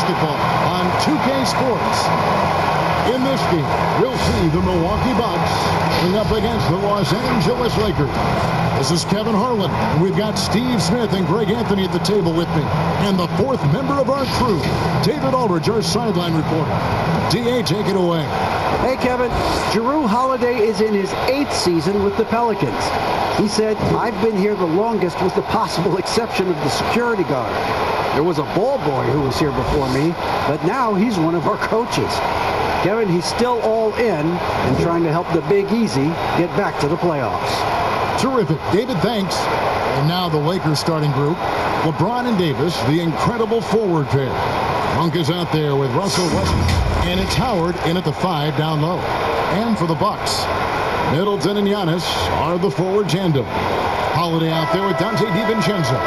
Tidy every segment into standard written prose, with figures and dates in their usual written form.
basketball on 2K Sports. In this game, we'll see the Milwaukee Bucks going up against the Los Angeles Lakers. This is Kevin Harlan. We've got Steve Smith and Greg Anthony at the table with me. And the fourth member of our crew, David Aldridge, our sideline reporter. DA, take it away. Hey, Kevin. Jrue Holiday is in his 8th season with the Pelicans. He said, "I've been here the longest with the possible exception of the security guard. There was a ball boy who was here before me, but now he's one of our coaches." Kevin, he's still all in and trying to help the Big Easy get back to the playoffs. Terrific. David, thanks. And now the Lakers starting group. LeBron and Davis, the incredible forward pair. Monk is out there with Russell Westbrook. And it's Howard in at the 5 down low. And for the Bucks, Middleton and Giannis are the forward tandem. Holiday out there with Dante DiVincenzo.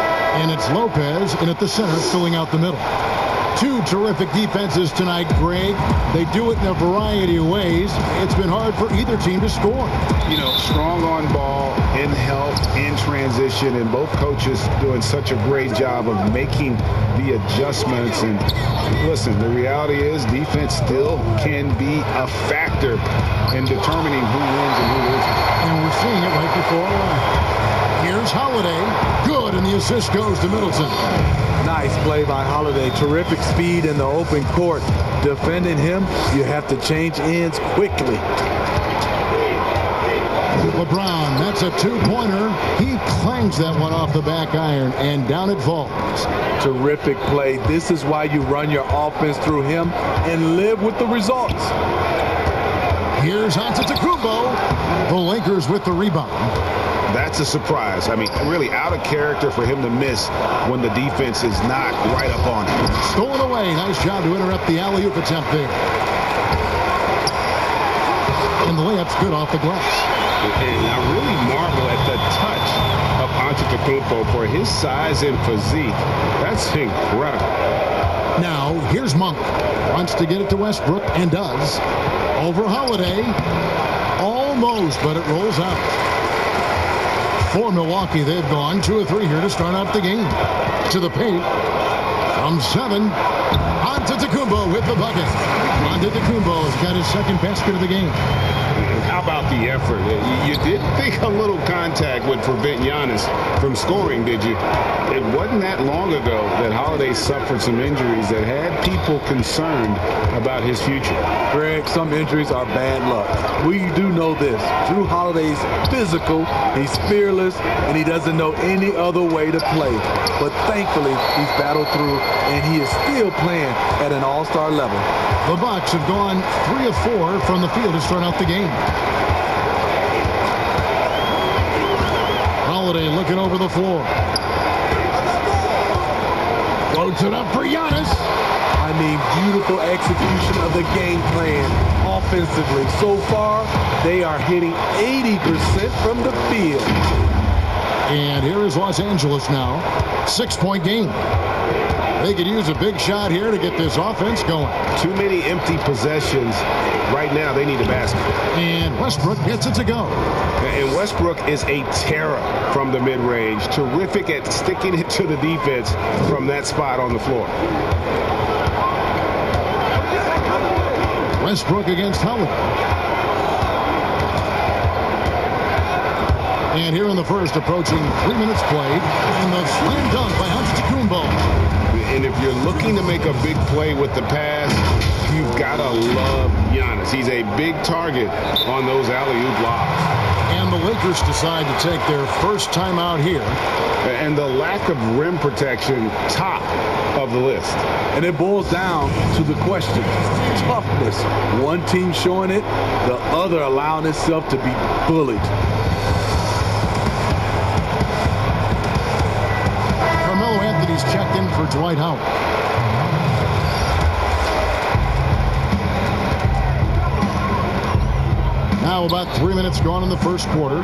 And it's Lopez in at the center, filling out the middle. Two terrific defenses tonight, Greg. They do it in a variety of ways. It's been hard for either team to score. You know, strong on ball, in help, in transition, and both coaches doing such a great job of making the adjustments. And listen, the reality is defense still can be a factor in determining who wins and who loses. And we're seeing it right before our eyes. Here's Holiday. Good, and the assist goes to Middleton. Nice play by Holiday. Terrific speed in the open court. Defending him, you have to change ends quickly. LeBron, that's a two-pointer. He clangs that one off the back iron, and down it falls. Terrific play. This is why you run your offense through him and live with the results. Here's Antetokounmpo. The Lakers with the rebound. That's a surprise. I mean, really out of character for him to miss when the defense is not right up on him. Stolen away. Nice job to interrupt the alley-oop attempt there. And the layup's good off the glass. And I really marvel at the touch of Antetokounmpo for his size and physique. That's incredible. Now, here's Monk. Wants to get it to Westbrook, and does. Over Holiday. Almost, but it rolls out. For Milwaukee, they've gone 2 of 3 here to start out the game. To the paint. From 7. Antetokounmpo with the bucket. Antetokounmpo has got his second basket of the game. How about the effort? You did think a little contact would prevent Giannis from scoring, did you? It wasn't that long ago that Holiday suffered some injuries that had people concerned about his future. Greg, some injuries are bad luck. We do know this. Jrue Holiday's physical, he's fearless, and he doesn't know any other way to play. But thankfully, he's battled through, and he is still playing at an all-star level. The Bucks have gone 3 of 4 from the field to start out the game. Holiday looking over the floor. Floats it up for Giannis. I mean, beautiful execution of the game plan offensively. So far, they are hitting 80% from the field. And here is Los Angeles now. 6-point game. They could use a big shot here to get this offense going. Too many empty possessions. Right now, they need a basket. And Westbrook gets it to go. And Westbrook is a terror from the mid-range. Terrific at sticking it to the defense from that spot on the floor. Westbrook against Howard. And here in the first, approaching 3 minutes played. And the slam dunk by Antetokounmpo. And if you're looking to make a big play with the pass, you've got to love Giannis. He's a big target on those alley-oop lobs. And the Lakers decide to take their first time out here. And the lack of rim protection, top of the list. And it boils down to the question, toughness. One team showing it, the other allowing itself to be bullied. Carmelo Anthony's checked in for Dwight Howard. Now about 3 minutes gone in the first quarter.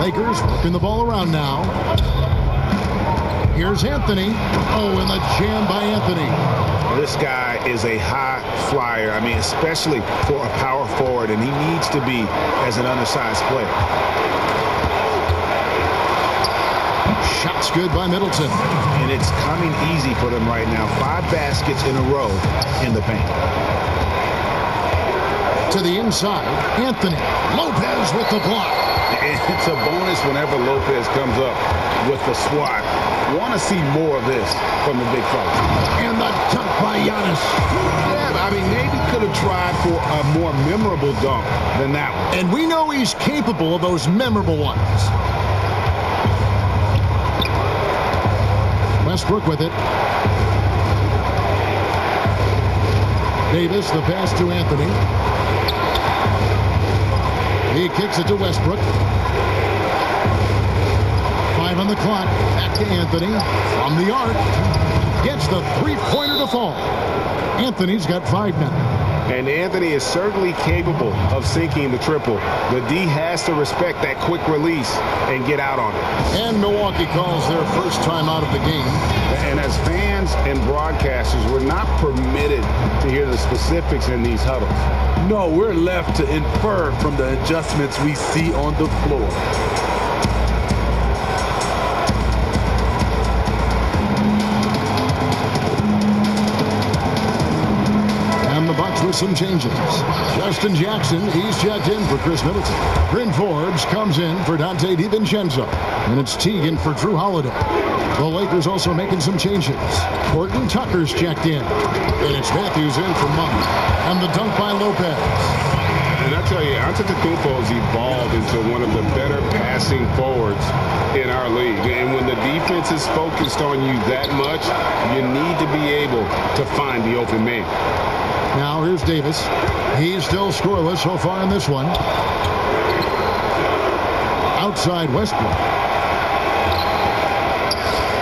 Lakers working the ball around now. Here's Anthony. Oh, and the jam by Anthony. This guy is a high flyer. I mean, especially for a power forward, and he needs to be as an undersized player. Shot's good by Middleton. And it's coming easy for them right now. 5 baskets in a row in the paint. To the inside, Anthony. Lopez with the block. And it's a bonus whenever Lopez comes up with the swat. Want to see more of this from the big fella. And the dunk by Giannis. Yeah, I mean, maybe could have tried for a more memorable dunk than that one. And we know he's capable of those memorable ones. Westbrook with it. Davis, the pass to Anthony. He kicks it to Westbrook. 5 on the clock. Back to Anthony. From the arc. Gets the three-pointer to fall. Anthony's got 5 now. And Anthony is certainly capable of sinking the triple. The D has to respect that quick release and get out on it. And Milwaukee calls their first time out of the game. And as fans and broadcasters, we're not permitted to hear the specifics in these huddles. No, we're left to infer from the adjustments we see on the floor. With some changes. Justin Jackson, he's checked in for Chris Middleton. Bryn Forbes comes in for Dante DiVincenzo. And it's Teagan for Drew Holiday. The Lakers also making some changes. Horton Tucker's checked in. And it's Matthews in for Monk. And the dunk by Lopez. And I tell you, Antetokounmpo's evolved into one of the better passing forwards in our league. And when the defense is focused on you that much, you need to be able to find the open man. Now here's Davis. He's still scoreless so far in this one. Outside Westbrook.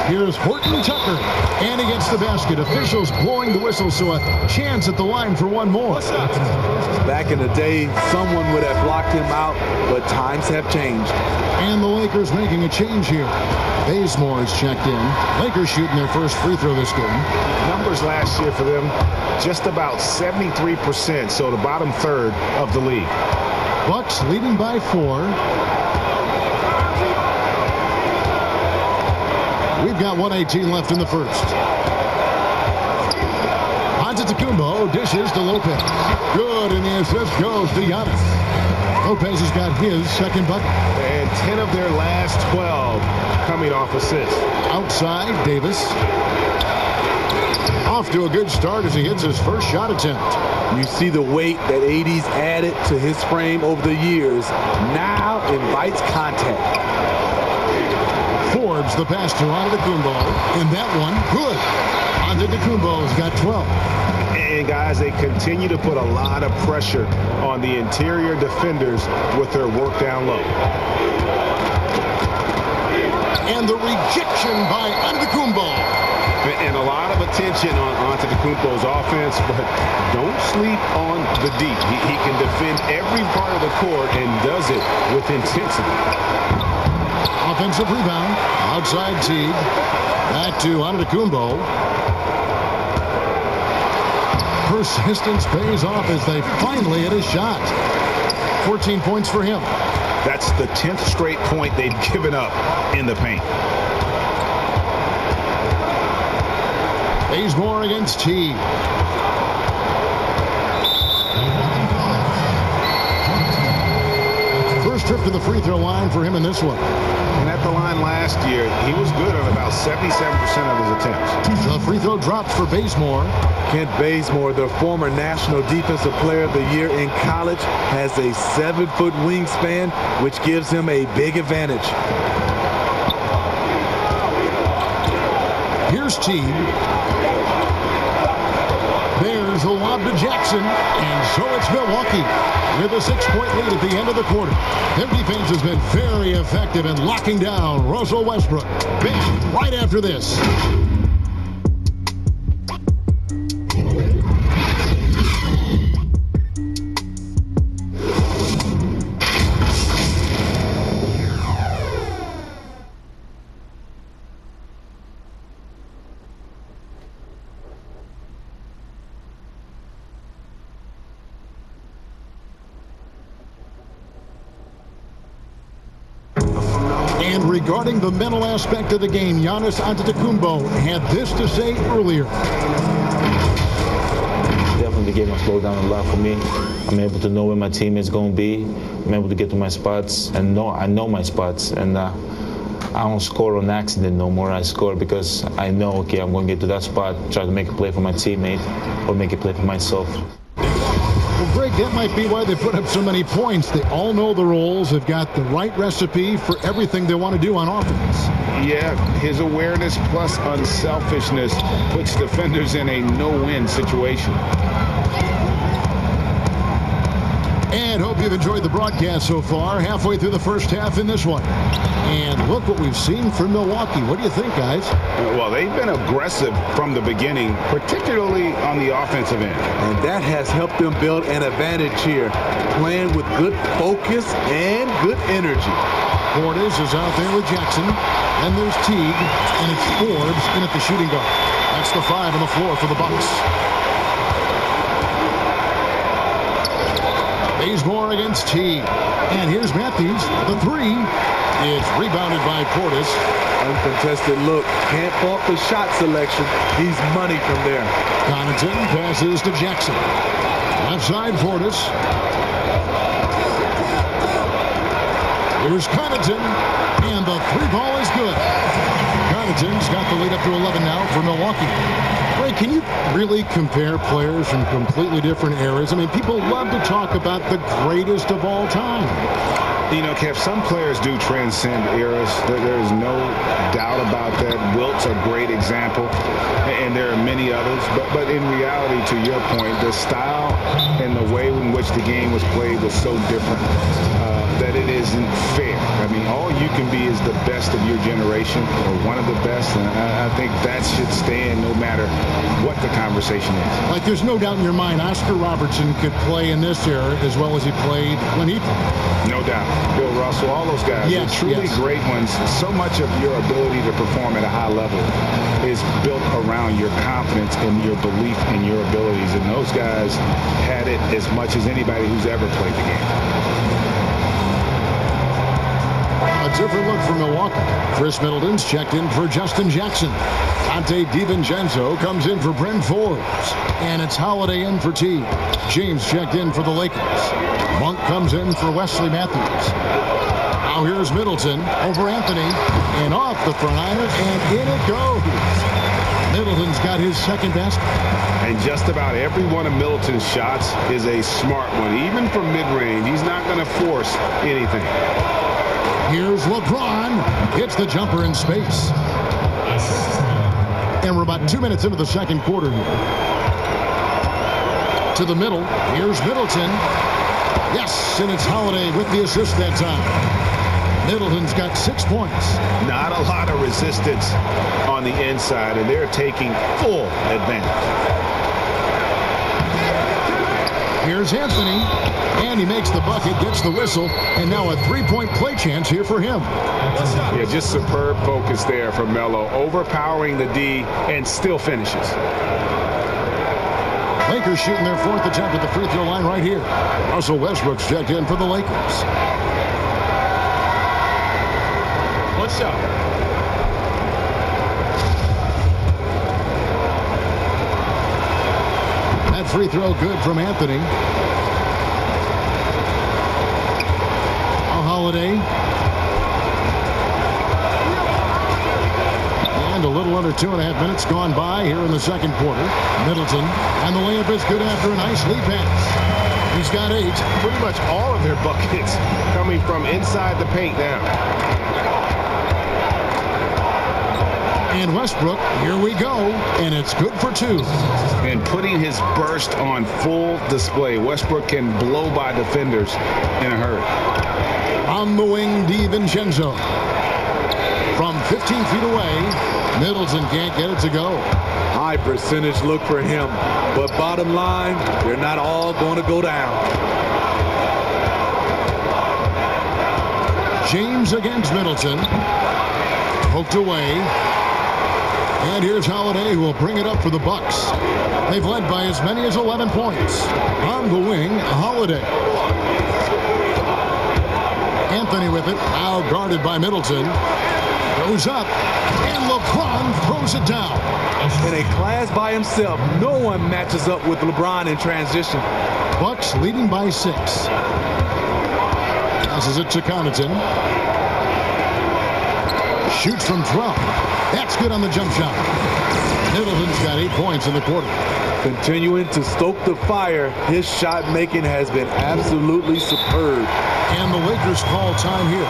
Here's Horton Tucker. And he gets the basket. Officials blowing the whistle, so a chance at the line for one more. Back in the day, someone would have blocked him out, but times have changed. And the Lakers making a change here. Bazemore is checked in. Lakers shooting their first free throw this game. Numbers last year for them, just about 73%, so the bottom third of the league. Bucks leading by 4. We've got 1:18 left in the first. Antetokounmpo dishes to Lopez. Good, and the assist goes to Giannis. Lopez has got his second bucket. And 10 of their last 12 coming off assists. Outside, Davis. Off to a good start as he hits his first shot attempt. You see the weight that AD's added to his frame over the years. Now invites contact. Forbes the pass to Antetokounmpo. And that one, good. Antetokounmpo's got 12. And guys, they continue to put a lot of pressure on the interior defenders with their work down low. And the rejection by Antetokounmpo. And a lot of attention on Antetokounmpo's offense, but don't sleep on the D. He can defend every part of the court and does it with intensity. Offensive rebound. Outside Teague. Back to Antetokounmpo. Persistence pays off as they finally hit a shot. 14 points for him. That's the 10th straight point they've given up in the paint. Bazemore against Teague. First trip to the free throw line for him in this one. And at the line last year, he was good on about 77% of his attempts. The free throw drops for Bazemore. Kent Bazemore, the former National Defensive Player of the Year in college, has a 7-foot wingspan, which gives him a big advantage. Here's Teague. There's the lob to Jackson. And so it's Milwaukee with a 6-point lead at the end of the quarter. Their defense has been very effective in locking down Russell Westbrook. Back right after this. And regarding the mental aspect of the game, Giannis Antetokounmpo had this to say earlier. Definitely the game has slowed down a lot for me. I'm able to know where my teammates going to be. I'm able to get to my spots and I know my spots. And I don't score on accident no more. I score because I know, okay, I'm going to get to that spot, try to make a play for my teammate or make a play for myself. Well, Greg, that might be why they put up so many points. They all know the roles. They've got the right recipe for everything they want to do on offense. Yeah, his awareness plus unselfishness puts defenders in a no-win situation. And hope you've enjoyed the broadcast so far. Halfway through the first half in this one. And look what we've seen from Milwaukee. What do you think, guys? Well, they've been aggressive from the beginning, particularly on the offensive end. And that has helped them build an advantage here, playing with good focus and good energy. Portis is out there with Jackson. Then there's Teague, and it's Forbes in at the shooting guard. That's the 5 on the floor for the Bucks. Bazemore against Teague. And here's Matthews, the 3. It's rebounded by Portis. Uncontested look. Can't fault the shot selection. He's money from there. Connaughton passes to Jackson. Left side, Portis. Here's Connaughton, and the 3 ball is good. Connaughton's got the lead up to 11 now for Milwaukee. Ray, can you really compare players from completely different eras? I mean, people love to talk about the greatest of all time. You know, Kev, some players do transcend eras. There is no doubt about that. Wilt's a great example, and there are many others. But in reality, to your point, the style and the way in which the game was played was so different that it isn't fair. I mean, all you can be is the best of your generation or one of the best, and I think that should stand no matter what the conversation is. Like, there's no doubt in your mind Oscar Robertson could play in this era as well as he played when he played. No doubt. Bill Russell, all those guys, yes, they're truly great ones. So much of your ability to perform at a high level is built around your confidence and your belief in your abilities, and those guys had it as much as anybody who's ever played the game. A different look for Milwaukee. Chris Middleton's checked in for Justin Jackson. Dante DiVincenzo comes in for Brent Forbes. And it's Holiday in for T. James checked in for the Lakers. Monk comes in for Wesley Matthews. Now here's Middleton over Anthony. And off the front iron, and in it goes. Middleton's got his second basket. And just about every one of Middleton's shots is a smart one. Even from mid-range, he's not going to force anything. Here's LeBron. Hits the jumper in space. And we're about 2 minutes into the second quarter here. To the middle. Here's Middleton. Yes, and it's Holiday with the assist that time. Middleton's got 6 points. Not a lot of resistance on the inside, and they're taking full advantage. Here's Anthony, and he makes the bucket, gets the whistle, and now a three-point play chance here for him. Yeah, just superb focus there from Melo, overpowering the D and still finishes. Lakers shooting their 4th attempt at the free throw line right here. Russell Westbrook's checked in for the Lakers. One shot. That free throw good from Anthony. Holiday. And a little under 2.5 minutes gone by here in the second quarter. Middleton, and the layup is good after a nice lead pass. He's got 8. Pretty much all of their buckets coming from inside the paint now. And Westbrook, here we go, and it's good for 2. And putting his burst on full display. Westbrook can blow by defenders in a hurry. On the wing, DiVincenzo. From 15 feet away, Middleton can't get it to go. High percentage look for him. But bottom line, they're not all going to go down. James against Middleton. Poked away. And here's Holiday, who will bring it up for the Bucks. They've led by as many as 11 points. On the wing, Holiday. Anthony with it. Now guarded by Middleton. Goes up. And LeBron throws it down. In a class by himself, no one matches up with LeBron in transition. Bucks leading by 6. Passes it to Connaughton. Shoots from 12. That's good on the jump shot. Middleton's got 8 points in the quarter. Continuing to stoke the fire, his shot making has been absolutely superb. And the Lakers call time here.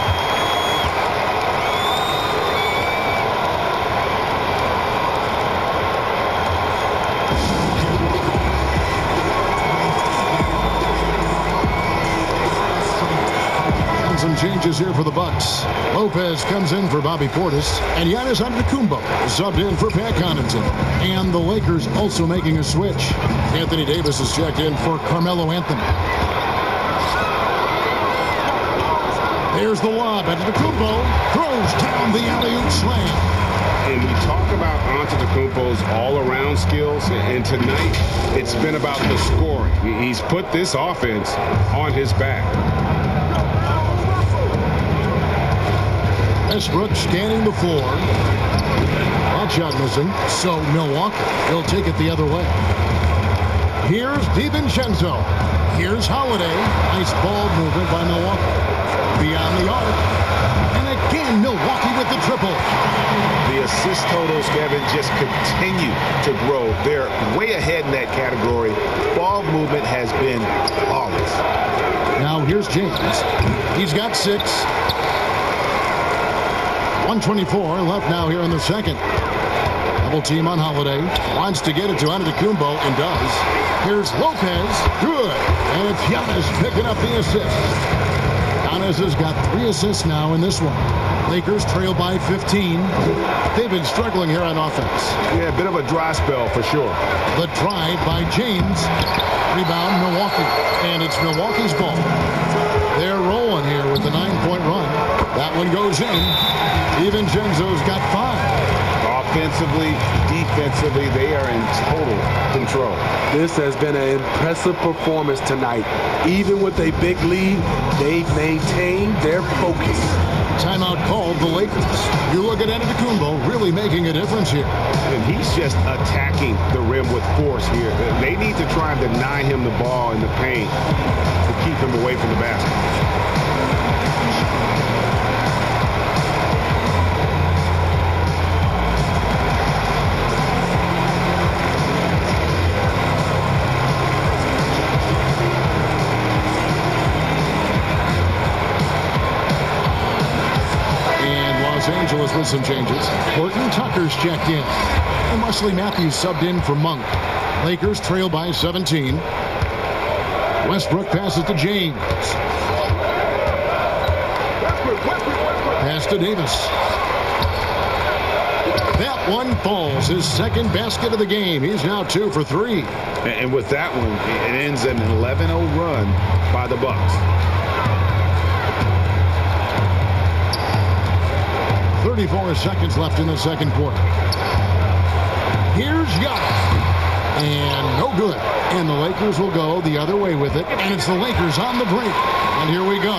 Some changes here for the Bucks. Lopez comes in for Bobby Portis, and Giannis Antetokounmpo subbed in for Pat Connaughton. And the Lakers also making a switch. Anthony Davis is checked in for Carmelo Anthony. There's the lob. Antetokounmpo throws down the alley-oop slam. And we talk about Antetokounmpo's all-around skills, and tonight it's been about the scoring. He's put this offense on his back. Westbrook scanning the floor. That shot missing. So Milwaukee will take it the other way. Here's DiVincenzo. Here's Holiday. Nice ball movement by Milwaukee. Beyond the arc. And again, Milwaukee with the triple. The assist totals, Kevin, just continue to grow. They're way ahead in that category. Ball movement has been flawless. Now here's James. He's got 6. 1:24 left now here in the second. Double team on Holiday. Wants to get it to Antetokounmpo and does. Here's Lopez. Good. And it's Giannis picking up the assist. Giannis has got 3 assists now in this one. Lakers trail by 15. They've been struggling here on offense. Yeah, a bit of a dry spell for sure. The drive by James. Rebound Milwaukee. And it's Milwaukee's ball. They're rolling here with the 9-point run. That one goes in. DiVincenzo's got 5. Offensively, defensively, they are in total control. This has been an impressive performance tonight. Even with a big lead, they've maintained their focus. Timeout called the Lakers. You look at Antetokounmpo really making a difference here. And he's just attacking the rim with force here. They need to try and deny him the ball in the paint to keep him away from the basket. Angeles with some changes. Horton Tucker's checked in. And Wesley Matthews subbed in for Monk. Lakers trail by 17. Westbrook passes to James. Pass to Davis. That one falls. His second basket of the game. He's now 2 for 3. And with that one, it ends an 11-0 run by the Bucks. 34 seconds left in the second quarter. Here's Giannis. And no good. And the Lakers will go the other way with it. And it's the Lakers on the brink. And here we go.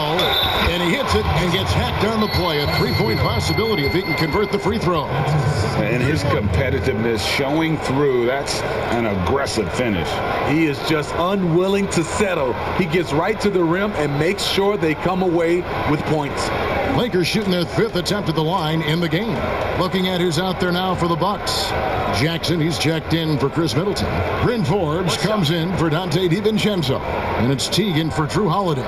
And he hits it and gets hacked on the play. A 3-point possibility if he can convert the free throw. And his competitiveness showing through. That's an aggressive finish. He is just unwilling to settle. He gets right to the rim and makes sure they come away with points. Lakers shooting their 5th attempt at the line in the game. Looking at who's out there now for the Bucks. Jackson, he's checked in for Chris Middleton. Bryn Forbes comes in for Dante DiVincenzo. And it's Teagan for Drew Holiday.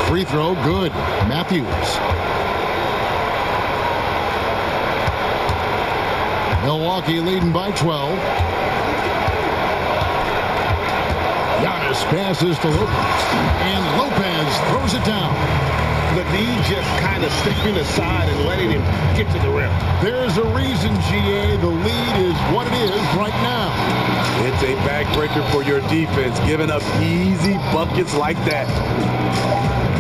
Free throw, good. Matthews. Milwaukee leading by 12. Giannis passes to Lopez. And Lopez throws it down. The knee just kind of stepping aside and letting him get to the rim. There's a reason, GA. The lead is what it is right now. It's a backbreaker for your defense, giving up easy buckets like that.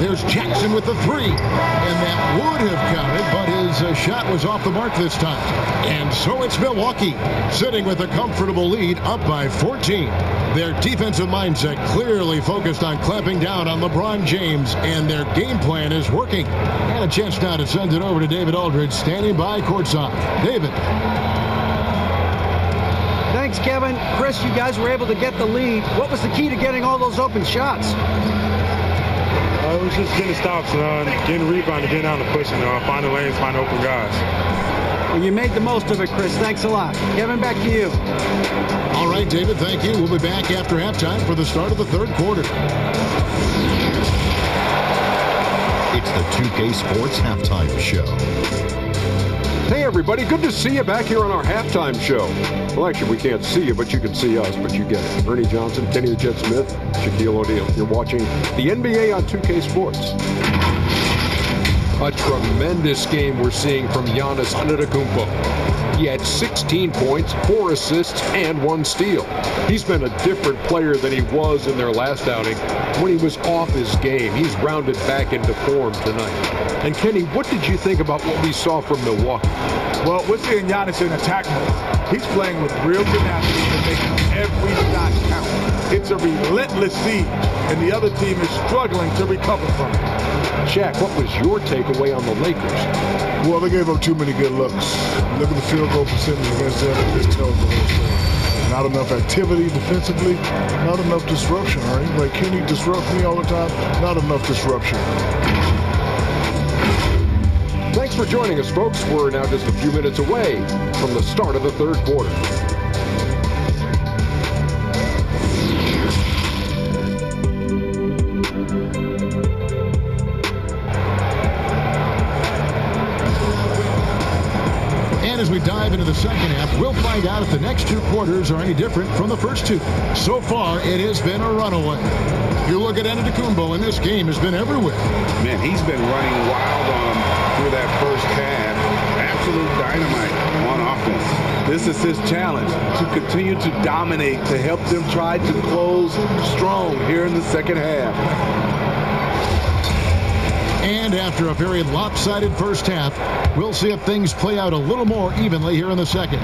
There's Jackson with the three. And that would have counted, but his shot was off the mark this time. And so it's Milwaukee sitting with a comfortable lead, up by 14. Their defensive mindset clearly focused on clamping down on LeBron James, and their game plan is working. And a chance now to send it over to David Aldridge, standing by courtside. David. Thanks, Kevin. Chris, you guys were able to get the lead. What was the key to getting all those open shots? It was just getting stops, getting rebounded, getting out and pushing, finding lanes, finding open guys. Well, you made the most of it, Chris. Thanks a lot. Kevin, back to you. All right, David, thank you. We'll be back after halftime for the start of the third quarter. It's the 2K Sports Halftime Show. Hey everybody, good to see you back here on our halftime show. Well, actually, we can't see you, but you can see us, but you get it. Ernie Johnson, Kenny the Jet Smith, Shaquille O'Neal. You're watching the NBA on 2K Sports. A tremendous game we're seeing from Giannis Antetokounmpo. He had 16 points, 4 assists, and 1 steal. He's been a different player than he was in their last outing when he was off his game. He's rounded back into form tonight. And Kenny, what did you think about what we saw from Milwaukee? Well, we're seeing Giannis in attack mode. He's playing with real tenacity and making every shot count. It's a relentless siege, and the other team is struggling to recover from it. Shaq, what was your takeaway on the Lakers? Well, they gave up too many good looks. Look at the field goal percentage against them. It just tells the whole story. Not enough activity defensively, not enough disruption, right? Like, Kenny disrupts me all the time. Not enough disruption. Thanks for joining us, folks. We're now just a few minutes away from the start of the third quarter. As we dive into the second half, we'll find out if the next 2 quarters are any different from the first 2. So far, it has been a runaway. You look at Antetokounmpo, and this game has been everywhere. Man, he's been running wild on him through that first half. Absolute dynamite on offense. This is his challenge, to continue to dominate, to help them try to close strong here in the second half. And after a very lopsided first half, we'll see if things play out a little more evenly here in the second.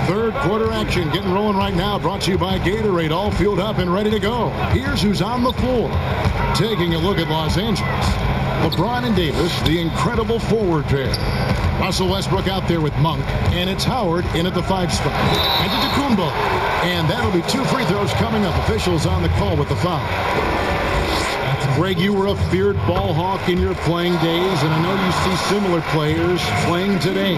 Third quarter action getting rolling right now, brought to you by Gatorade, all fueled up and ready to go. Here's who's on the floor. Taking a look at Los Angeles. LeBron and Davis, the incredible forward pair. Russell Westbrook out there with Monk, and it's Howard in at the 5 spot. Antetokounmpo, and that'll be 2 free throws coming up. Officials on the call with the foul. Greg, you were a feared ball hawk in your playing days, and I know you see similar players playing today.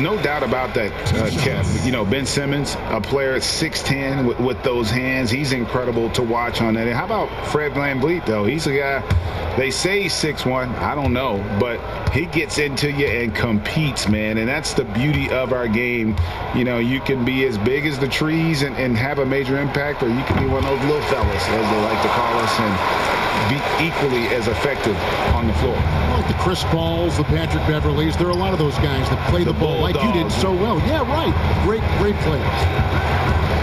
No doubt about that, Kev. You know, Ben Simmons, a player at 6'10", with those hands. He's incredible to watch on that. And how about Fred VanVleet, though? He's a guy, they say he's 6'1". I don't know. But he gets into you and competes, man. And that's the beauty of our game. You know, you can be as big as the trees and have a major impact, or you can be one of those little fellas, as they like to call us, and be equally as effective on the floor. Like the Chris Pauls, the Patrick Beverleys, there are a lot of those guys that play the ball like you did so well. Yeah, right. Great players.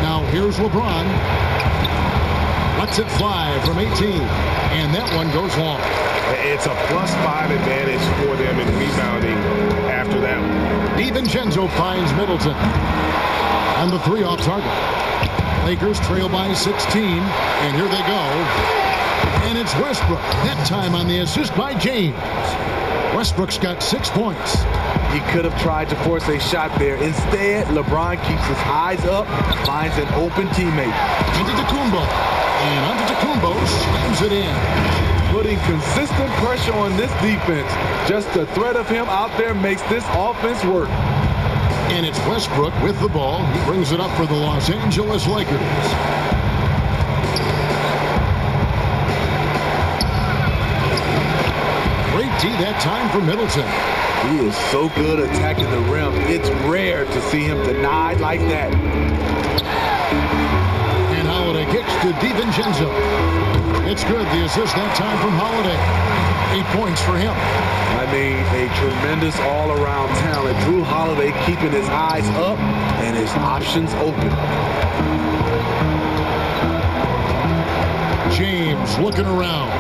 Now, here's LeBron. Lets it fly from 18, and that one goes long. It's a +5 advantage for them in rebounding after that one. DiVincenzo finds Middleton. And the 3 off target. Lakers trail by 16, and here they go. And it's Westbrook, that time on the assist by James. Westbrook's got 6 points. He could have tried to force a shot there. Instead, LeBron keeps his eyes up, finds an open teammate. Antetokounmpo. And Antetokounmpo slams it in. Putting consistent pressure on this defense. Just the threat of him out there makes this offense work. And it's Westbrook with the ball. He brings it up for the Los Angeles Lakers. Great D that time for Middleton. He is so good attacking the rim. It's rare to see him denied like that. And Holiday kicks to DiVincenzo. It's good. The assist that time from Holiday. 8 points for him. I mean, a tremendous all-around talent. Drew Holiday keeping his eyes up and his options open. James looking around.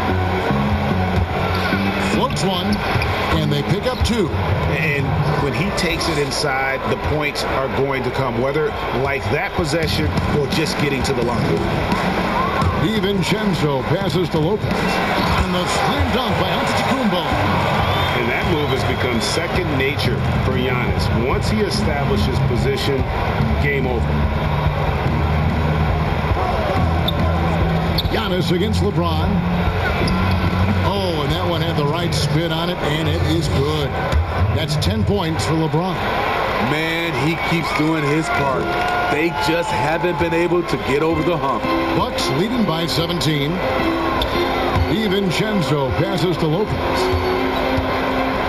Floats one, and they pick up 2. And when he takes it inside, the points are going to come, whether like that possession or just getting to the line. DiVincenzo passes to Lopez. And the slam dunk by Antetokounmpo. And that move has become second nature for Giannis. Once he establishes position, game over. Giannis against LeBron. Oh, and that one had the right spin on it, and it is good. That's 10 points for LeBron. Man, he keeps doing his part. They just haven't been able to get over the hump. Bucks leading by 17. DiVincenzo passes to Lopez.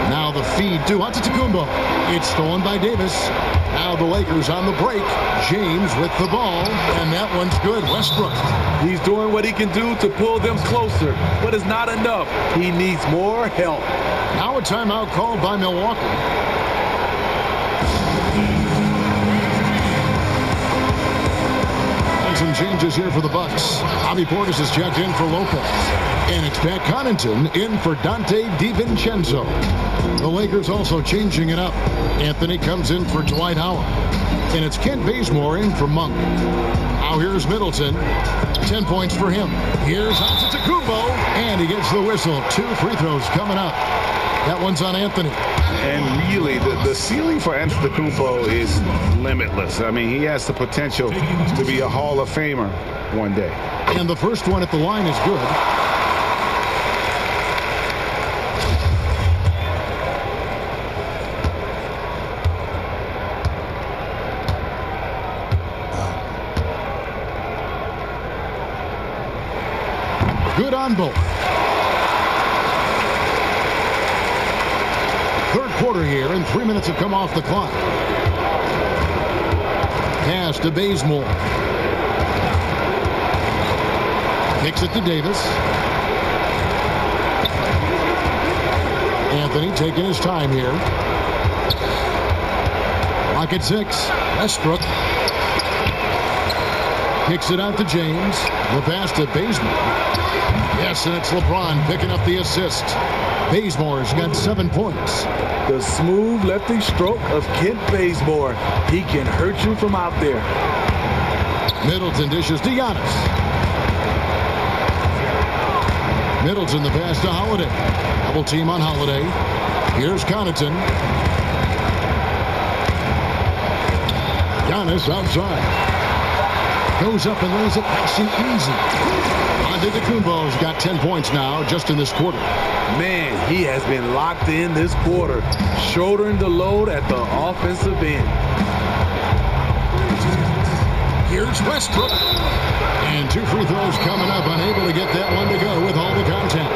Now the feed to Antetokounmpo. It's stolen by Davis. Now the Lakers on the break. James with the ball, and that one's good. Westbrook. He's doing what he can do to pull them closer, but it's not enough. He needs more help. Now a timeout called by Milwaukee. Some changes here for the Bucks. Bobby Portis is checked in for Lopez. And it's Pat Connaughton in for Dante DiVincenzo. The Lakers also changing it up. Anthony comes in for Dwight Howard. And it's Kent Bazemore in for Monk. Now here's Middleton. 10 points for him. Here's Antetokounmpo. And he gets the whistle. 2 free throws coming up. That one's on Anthony. And really, the ceiling for Antetokounmpo is limitless. I mean, he has the potential to be a Hall of Famer one day. And the first one at the line is good. Good on both. Third quarter here, and 3 minutes have come off the clock. Pass to Bazemore. Kicks it to Davis. Anthony taking his time here. Clock at 6. Westbrook. Kicks it out to James. The pass to Bazemore. Yes, and it's LeBron picking up the assist. Bazemore's got 7 points. The smooth lefty stroke of Kent Bazemore. He can hurt you from out there. Middleton dishes to Giannis. Middleton the pass to Holiday. Double team on Holiday. Here's Connaughton. Giannis outside. Goes up and lays it nice and easy. Antetokounmpo's got 10 points now just in this quarter. Man, he has been locked in this quarter, shouldering the load at the offensive end. Here's Westbrook. And 2 free throws coming up, unable to get that one to go with all the contact.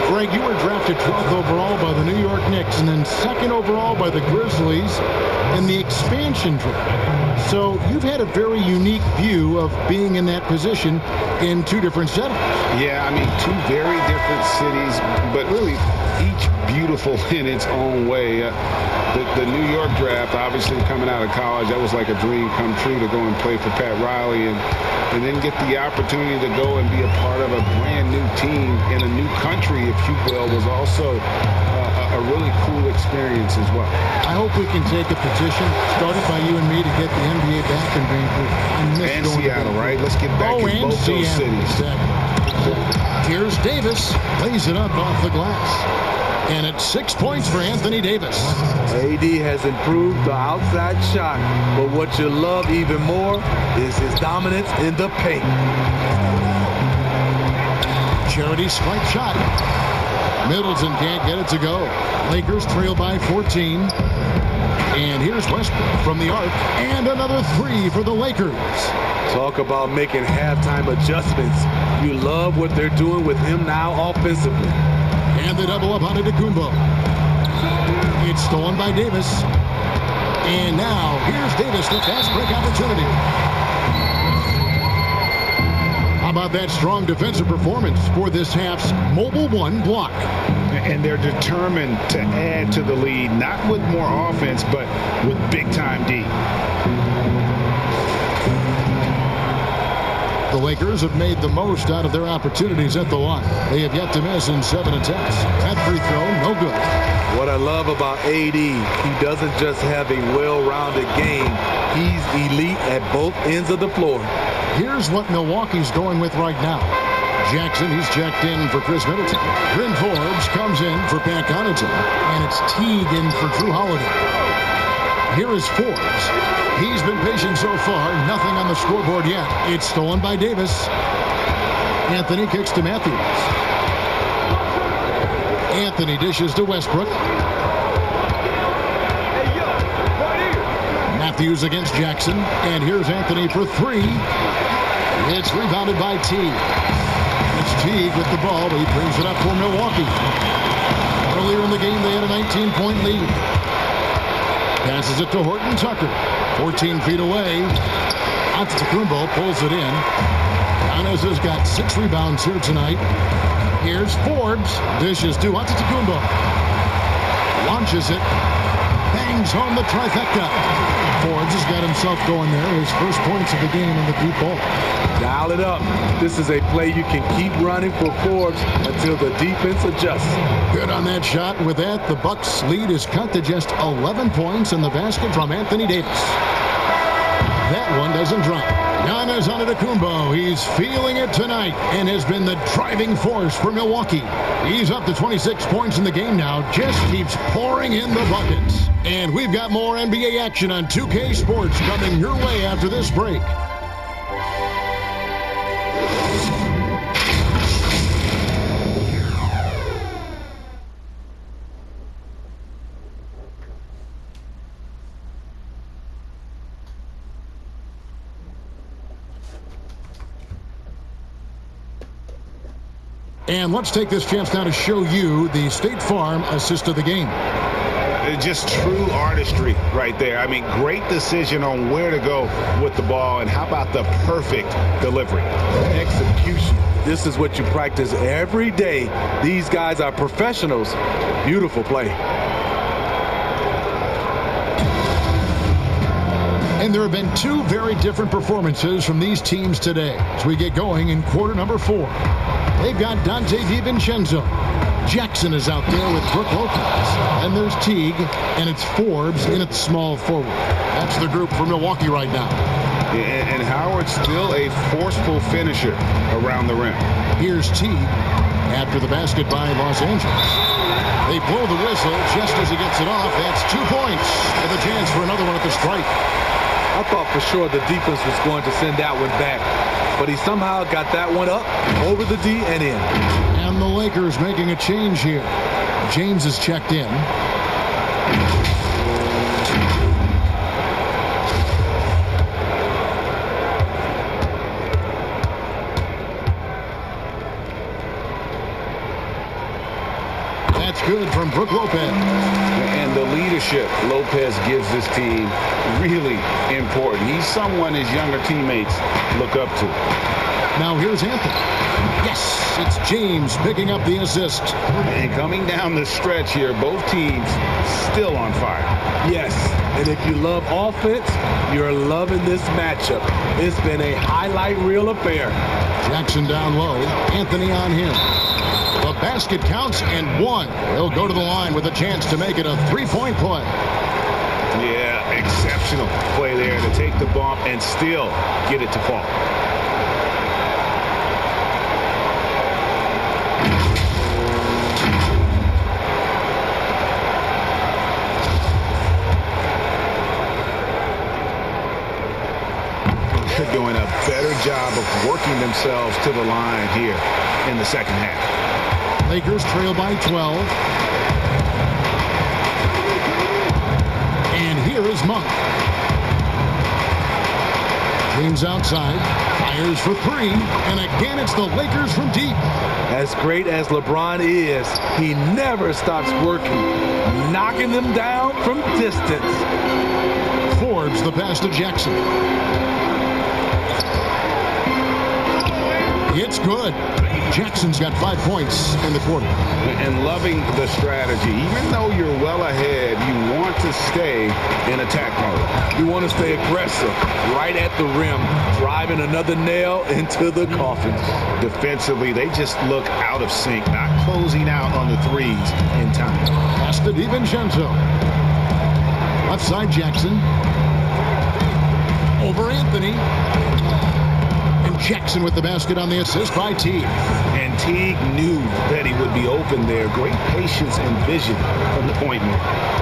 Greg, you were drafted 12th overall by the New York Knicks and then 2nd overall by the Grizzlies in the expansion draft. So you've had a very unique view of being in that position in 2 different settings. Yeah, I mean, 2 very different cities, but really each beautiful in its own way. The New York draft, obviously coming out of college, that was like a dream come true to go and play for Pat Riley and then get the opportunity to go and be a part of a brand new team in a new country, if you will, was also a really cool experience as well. I hope we can take a petition started by you and me to get the NBA back in Vancouver. And Seattle, right? Let's get back in both those cities. Exactly. Here's Davis. Lays it up off the glass. And it's 6 points for Anthony Davis. AD has improved the outside shot, but what you love even more is his dominance in the paint. Charity stripe shot. Middleton can't get it to go. Lakers trail by 14. And here's Westbrook from the arc. And another 3 for the Lakers. Talk about making halftime adjustments. You love what they're doing with him now offensively. And the double up on Antetokounmpo. It's stolen by Davis. And now here's Davis, the fast break opportunity. How about that strong defensive performance for this half's Mobile One block? And they're determined to add to the lead, not with more offense, but with big-time D. The Lakers have made the most out of their opportunities at the line. They have yet to miss in 7 attempts. That free throw, no good. What I love about AD, he doesn't just have a well-rounded game. He's elite at both ends of the floor. Here's what Milwaukee's going with right now. Jackson, he's checked in for Chris Middleton. Bryn Forbes comes in for Pat Connaughton. And it's Teague in for Drew Holiday. Here is Forbes. He's been patient so far. Nothing on the scoreboard yet. It's stolen by Davis. Anthony kicks to Matthews. Anthony dishes to Westbrook. Matthews against Jackson. And here's Anthony for 3. It's rebounded by Teague. It's Teague with the ball, but he brings it up for Milwaukee. Earlier in the game, they had a 19-point lead. Passes it to Horton Tucker. 14 feet away. Antetokounmpo pulls it in. Giannis has got 6 rebounds here tonight. Here's Forbes. Dishes to Antetokounmpo. Launches it. Bangs home the trifecta. Forbes has got himself going there. His first points of the game in the deep ball. Dial it up. This is a play you can keep running for Forbes until the defense adjusts. Good on that shot. With that, the Bucks' lead is cut to just 11 points in the basket from Anthony Davis. That one doesn't drop. Giannis Antetokounmpo, he's feeling it tonight and has been the driving force for Milwaukee. He's up to 26 points in the game now, just keeps pouring in the buckets. And we've got more NBA action on 2K Sports coming your way after this break. And let's take this chance now to show you the State Farm assist of the game. Just true artistry right there. I mean, great decision on where to go with the ball, and how about the perfect delivery? Execution. This is what you practice every day. These guys are professionals. Beautiful play. And there have been 2 very different performances from these teams today as we get going in quarter number 4. They've got Dante DiVincenzo. Jackson is out there with Brook Lopez. And there's Teague, and it's Forbes in at small forward. That's the group for Milwaukee right now. And Howard's still a forceful finisher around the rim. Here's Teague after the basket by Los Angeles. They blow the whistle just as he gets it off. That's 2 points with a chance for another one at the stripe. I thought for sure the defense was going to send that one back, but he somehow got that one up, over the D, and in. And the Lakers making a change here. James is checked in. That's good from Brook Lopez. And the leadership Lopez gives this team really important. He's someone his younger teammates look up to. Now here's Anthony. Yes, it's James picking up the assist. And coming down the stretch here, both teams still on fire. Yes, and if you love offense, you're loving this matchup. It's been a highlight reel affair. Jackson down low. Anthony on him. The basket counts and 1. He'll go to the line with a chance to make it a 3-point play. Yeah, exceptional play there to take the bump and still get it to fall. They're doing a better job of working themselves to the line here in the second half. Lakers trail by 12. And here is Monk. James outside. Fires for 3. And again, it's the Lakers from deep. As great as LeBron is, he never stops working, knocking them down from distance. Forbes the pass to Jackson. It's good. Jackson's got 5 points in the quarter. And loving the strategy. Even though you're well ahead, you want to to stay in attack mode. You want to stay aggressive, right at the rim, driving another nail into the coffin. Defensively, they just look out of sync, not closing out on the threes in time. Pass to DiVincenzo. Left side, Jackson. Over Anthony. And Jackson with the basket on the assist by Teague. And Teague knew that he would be open there. Great patience and vision from the point man.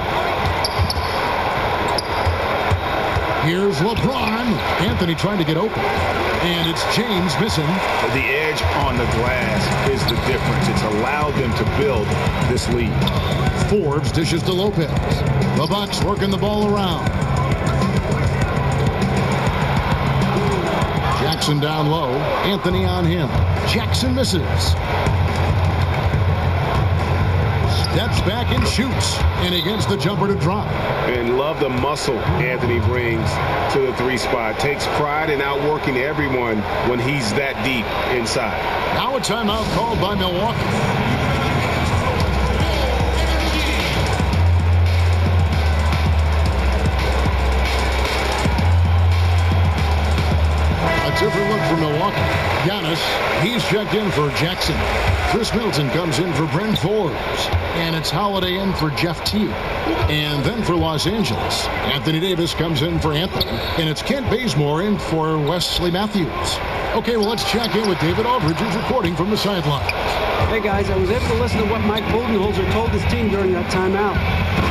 Here's LeBron. Anthony trying to get open. And it's James missing. The edge on the glass is the difference. It's allowed them to build this lead. Forbes dishes to Lopez. The Bucks working the ball around. Jackson down low. Anthony on him. Jackson misses. Steps back and shoots. And he gets the jumper to drop. And love the muscle Anthony brings to the three spot. Takes pride in outworking everyone when he's that deep inside. Now a timeout called by Milwaukee. Different look for Milwaukee. Giannis, he's checked in for Jackson. Chris Middleton comes in for Bryn Forbes. And it's Holiday in for Jeff Teague. And then for Los Angeles, Anthony Davis comes in for Anthony. And it's Kent Bazemore in for Wesley Matthews. Okay, well, let's check in with David Aldridge, who's reporting from the sideline. Hey, guys, I was able to listen to what Mike Budenholzer told his team during that timeout.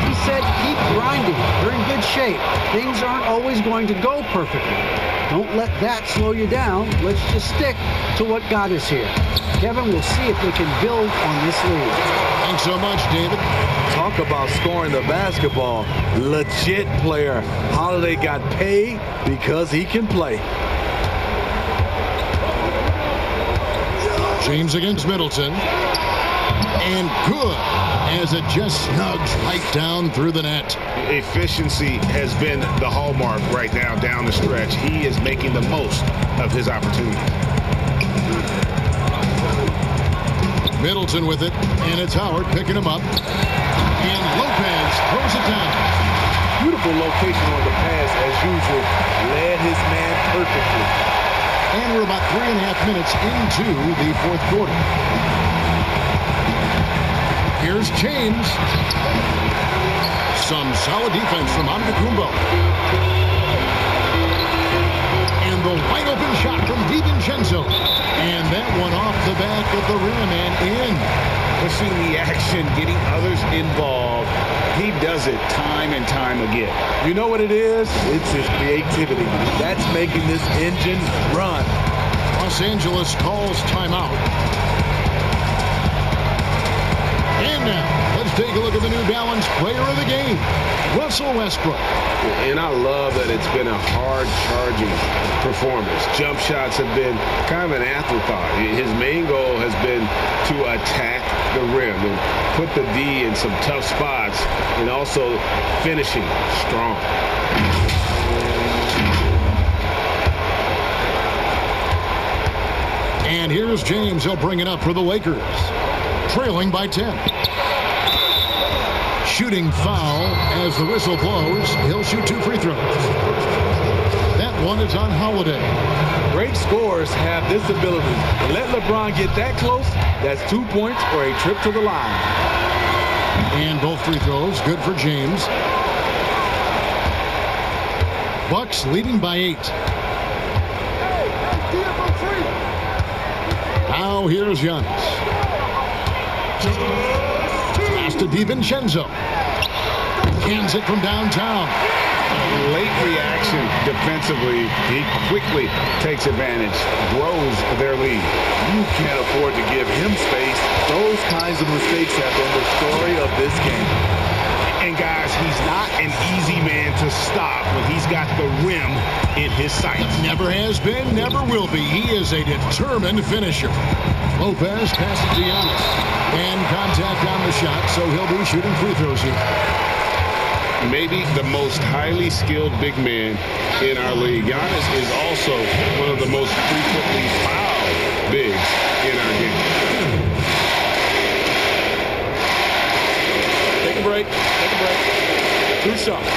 He said, keep grinding. They're in good shape. Things aren't always going to go perfectly. Don't let that slow you down. Let's just stick to what got us here. Kevin, we'll see if they can build on this lead. Thanks so much, David. Talk about scoring the basketball. Legit player. Holiday got paid because he can play. James against Middleton. And good, as it just snugs right down through the net. Efficiency has been the hallmark right now down the stretch. He is making the most of his opportunity. Middleton with it, and it's Howard picking him up. And Lopez throws it down. Beautiful location on the pass as usual. Led his man perfectly. And we're about 3.5 minutes into the fourth quarter. Here's James. Some solid defense from Antetokounmpo. And the wide open shot from DiVincenzo. And that one off the back of the rim and in. Pushing the action, getting others involved. He does it time and time again. You know what it is? It's his creativity. That's making this engine run. Los Angeles calls timeout. And now, let's take a look at the New Balance player of the game, Russell Westbrook. And I love that it's been a hard-charging performance. Jump shots have been kind of an afterthought. His main goal has been to attack the rim and put the D in some tough spots and also finishing strong. And here's James. He'll bring it up for the Lakers. Trailing by 10. Shooting foul as the whistle blows. He'll shoot 2 free throws. That one is on Holiday. Great scorers have this ability. Let LeBron get that close. That's 2 points or a trip to the line. And both free throws good for James. Bucks leading by 8. Now here's Giannis. Pass to DiVincenzo. Cans it from downtown. Late reaction defensively. He quickly takes advantage, grows their lead. You can't afford to give him space. Those kinds of mistakes have been the story of this game. And guys, he's not an easy man to stop when he's got the rim in his sights. Never has been, never will be. He is a determined finisher. Lopez passes to Giannis. And contact on the shot, so he'll be shooting free throws here. Maybe the most highly skilled big man in our league. Giannis is also one of the most frequently fouled bigs in our game. Take a break. Take a break. 2 shots.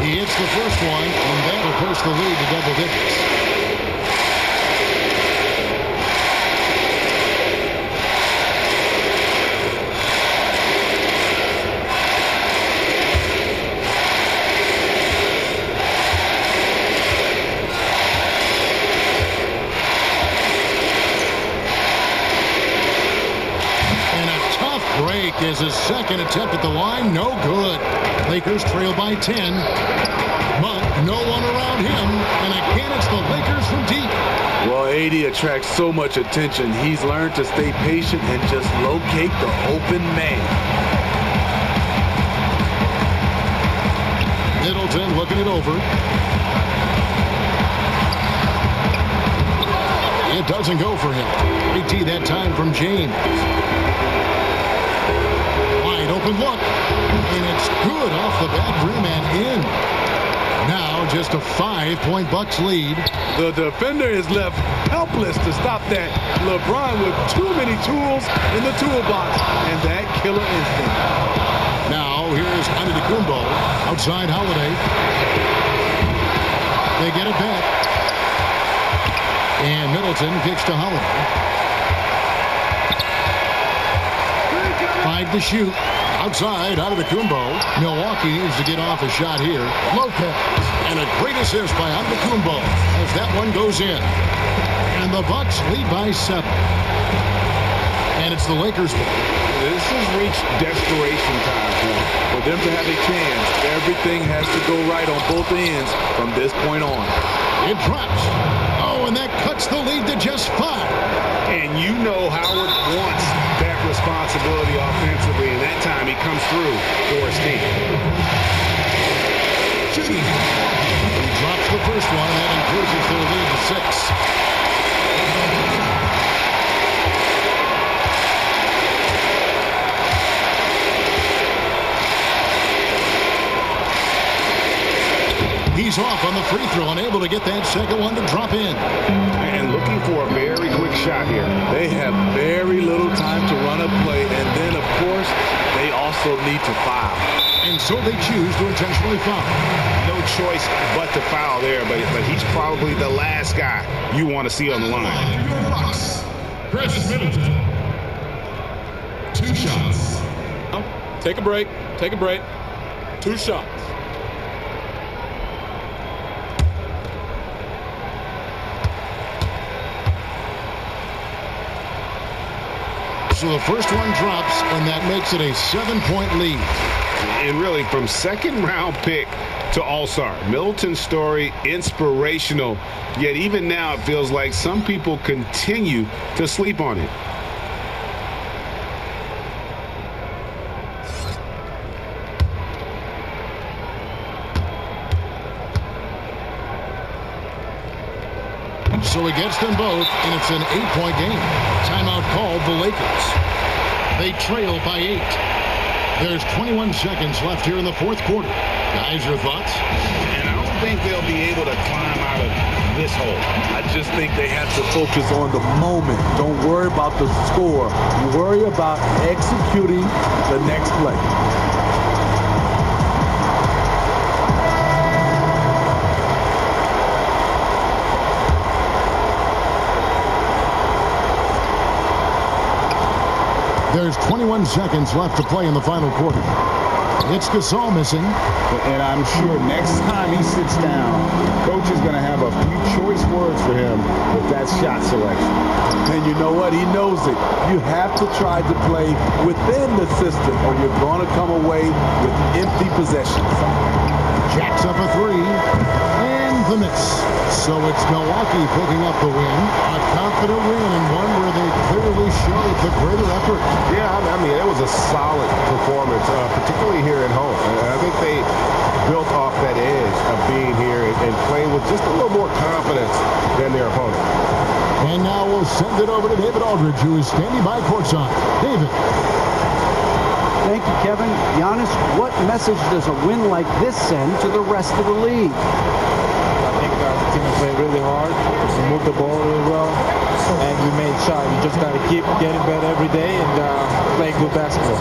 He hits the first one, and that'll push the lead to double digits. Break is his second attempt at the line. No good. Lakers trail by 10. But no one around him. And again, it's the Lakers from deep. Well, AD attracts so much attention. He's learned to stay patient and just locate the open man. Middleton looking it over. It doesn't go for him. AT that time from James. Open look, and it's good off the back rim and in. Now just a 5-point Bucks lead. The defender is left helpless to stop that. LeBron with too many tools in the toolbox and that killer instinct. Now here's Antetokounmpo outside Holiday. They get it back. And Middleton kicks to Holiday. 5 to shoot. Outside, Antetokounmpo. Milwaukee needs to get off a shot here. Lopez. And a great assist by Antetokounmpo as that one goes in. And the Bucks lead by 7. And it's the Lakers' ball. This has reached desperation time for them. For them to have a chance, everything has to go right on both ends from this point on. It drops. Oh, and that cuts the lead to just 5. And you know Howard wants that responsibility offensively, and that time he comes through for his team. He drops the first one, and that increases their lead to 6. He's off on the free throw, unable to get that second one to drop in. And looking for a very quick shot here. They have very little time to run a play, and then, of course, they also need to foul. And so they choose to intentionally foul. No choice but to foul there, but he's probably the last guy you want to see on the line. Chris Middleton. 2 shots. Take a break. Take a break. 2 shots. So the first one drops, and that makes it a 7-point lead. And really, from second-round pick to all-star, Middleton's story, inspirational. Yet even now, it feels like some people continue to sleep on it. So he gets them both, and it's an 8-point game. Timeout called the Lakers. They trail by 8. There's 21 seconds left here in the fourth quarter. Guys, your thoughts? And I don't think they'll be able to climb out of this hole. I just think they have to focus on the moment. Don't worry about the score. You worry about executing the next play. There's 21 seconds left to play in the final quarter. It's Gasol missing. And I'm sure next time he sits down, coach is going to have a few choice words for him with that shot selection. And you know what? He knows it. You have to try to play within the system or you're going to come away with empty possessions. Jacks up a 3. And the miss. So it's Milwaukee picking up the win. A confident win and one where they clearly showed the greater effort. Yeah, I mean, it was a solid performance, particularly here at home. And I think they built off that edge of being here and playing with just a little more confidence than their opponent. And now we'll send it over to David Aldridge, who is standing by courtside. David. Thank you, Kevin. Giannis, what message does a win like this send to the rest of the league? I think the team played really hard. We moved the ball really well, and we made shots. We just got to keep getting better every day and playing good basketball.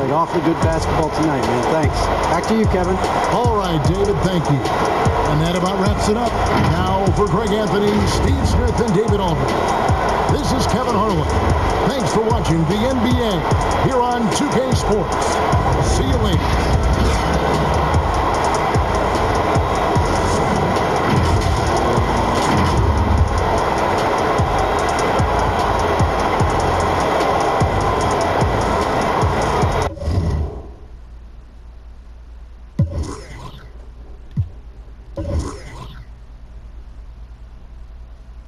Played awfully good basketball tonight, man. Thanks. Back to you, Kevin. All right, David, thank you. And that about wraps it up. Now for Greg Anthony, Steve Smith, and David Aldridge. This is Kevin Harlan. Thanks for watching the NBA here on 2K Sports. See you later.